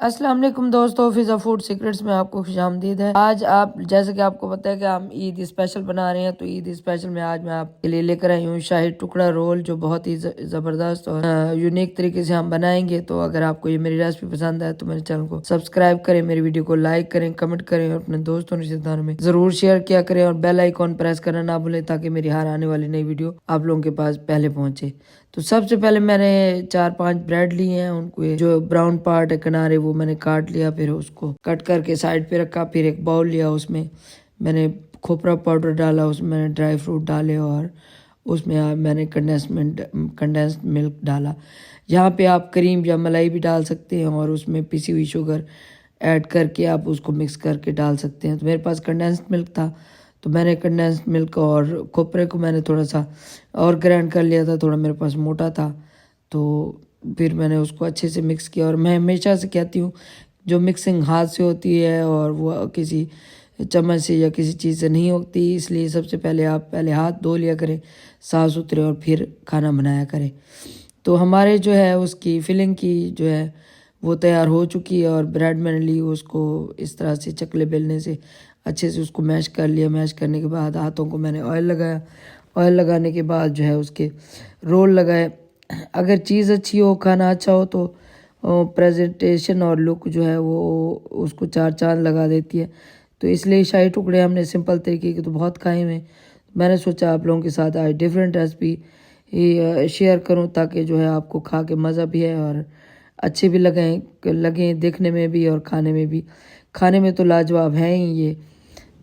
अस्सलाम वालेकुम दोस्तों, फिज़ा फूड सीक्रेट्स में आपको खुशामदीद है। आज आप जैसे कि आपको पता है कि हम ईद स्पेशल बना रहे हैं, तो ईद स्पेशल में आज मैं आपके लिए लेकर आई हूँ शाही टुकड़ा रोल, जो बहुत ही ज़बरदस्त और यूनिक तरीके से हम बनाएंगे। तो अगर आपको ये मेरी रेसिपी पसंद है तो मेरे चैनल को सब्सक्राइब करें, मेरी वीडियो को लाइक करें, कमेंट करें और अपने दोस्तों रिश्तेदारों में जरूर शेयर किया करें और बेल आइकॉन प्रेस करना ना भूलें, ताकि मेरी हर आने वाली नई वीडियो आप लोगों के पास पहले पहुंचे। तो सबसे पहले मैंने 4-5 ब्रेड लिए हैं, उनको जो ब्राउन पार्ट है किनारे वो मैंने काट लिया, फिर उसको कट करके साइड पे रखा। फिर एक बाउल लिया, उसमें मैंने खोपरा पाउडर डाला, उसमें मैंने ड्राई फ्रूट डाले और उसमें मैंने कंडेंस्ड मिल्क डाला। यहाँ पे आप क्रीम या मलाई भी डाल सकते हैं और उसमें पिसी हुई शुगर ऐड करके आप उसको मिक्स करके डाल सकते हैं। तो मेरे पास कंडेंस्ड मिल्क था, तो मैंने कंडेंस्ड मिल्क और खोपरे को मैंने थोड़ा सा और ग्राइंड कर लिया था, थोड़ा मेरे पास मोटा था। तो फिर मैंने उसको अच्छे से मिक्स किया। और मैं हमेशा से कहती हूँ, जो मिक्सिंग हाथ से होती है और वो किसी चम्मच से या किसी चीज़ से नहीं होती, इसलिए सबसे पहले आप हाथ धो लिया करें साफ़ सुथरे और फिर खाना बनाया करें। तो हमारे जो है उसकी फिलिंग की जो है वो तैयार हो चुकी है और ब्रेड मैंने ली, उसको इस तरह से चकले बेलने से अच्छे से उसको मैश कर लिया। मैश करने के बाद हाथों को मैंने ऑयल लगाया। ऑयल लगाने के बाद जो है उसके रोल लगाए। अगर चीज़ अच्छी हो, खाना अच्छा हो, तो प्रेजेंटेशन और लुक जो है वो उसको चार चांद लगा देती है। तो इसलिए शाही टुकड़े हमने सिंपल तरीके के तो बहुत खाए हुए। मैंने सोचा आप लोगों के साथ आज डिफरेंट रेसिपी शेयर करूं, ताकि जो है आपको खा के मज़ा भी है और अच्छे भी लगें देखने में भी और खाने में भी। खाने में तो लाजवाब हैं ही ये।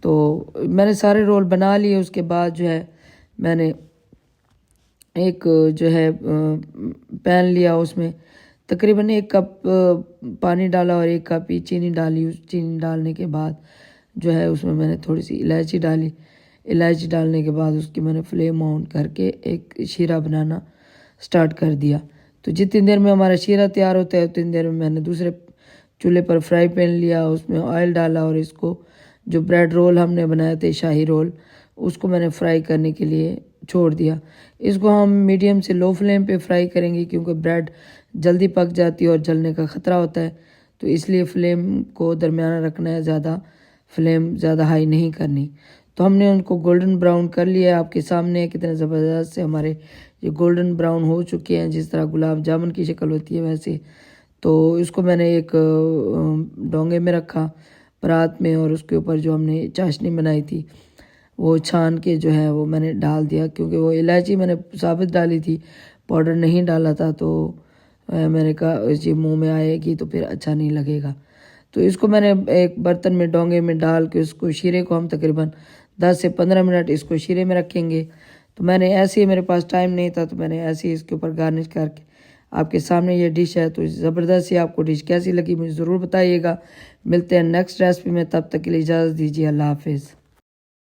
तो मैंने सारे रोल बना लिए। उसके बाद जो है मैंने एक जो है पैन लिया, उसमें तकरीबन 1 कप पानी डाला और 1 कप ही चीनी डाली। उस चीनी डालने के बाद जो है उसमें मैंने थोड़ी सी इलायची डाली। इलायची डालने के बाद उसकी मैंने फ्लेम ऑन करके एक शीरा बनाना स्टार्ट कर दिया। तो जितनी देर में हमारा शीरा तैयार होता है उतनी देर में मैंने दूसरे चूल्हे पर फ्राई पैन लिया, उसमें ऑयल डाला और इसको जो ब्रेड रोल हमने बनाए थे शाही रोल, उसको मैंने फ्राई करने के लिए छोड़ दिया। इसको हम मीडियम से लो फ्लेम पे फ्राई करेंगे, क्योंकि ब्रेड जल्दी पक जाती है और जलने का ख़तरा होता है। तो इसलिए फ्लेम को दरमियाना रखना है, फ्लेम ज़्यादा हाई नहीं करनी। तो हमने उनको गोल्डन ब्राउन कर लिया है। आपके सामने कितने ज़बरदस्त से हमारे ये गोल्डन ब्राउन हो चुके हैं, जिस तरह गुलाब जामुन की शक्ल होती है वैसे। तो इसको मैंने एक डोंगे में रखा परात में, और उसके ऊपर जो हमने चाशनी बनाई थी वो छान के जो है वो मैंने डाल दिया, क्योंकि वो इलायची मैंने साबित डाली थी, पाउडर नहीं डाला था। तो मैंने कहा ये मुंह में आएगी तो फिर अच्छा नहीं लगेगा। तो इसको मैंने एक बर्तन में डोंगे में डाल के उसको शीरे को हम तकरीबन 10 से 15 मिनट इसको शीरे में रखेंगे। तो मैंने ऐसे ही, मेरे पास टाइम नहीं था तो मैंने ऐसे ही इसके ऊपर गार्निश करके आपके सामने ये डिश है। तो ज़बरदस्त ही आपको डिश कैसी लगी मुझे ज़रूर बताइएगा। मिलते हैं नेक्स्ट रेसिपी में, तब तक के लिए इजाज़त दीजिए। अल्लाह हाफिज़।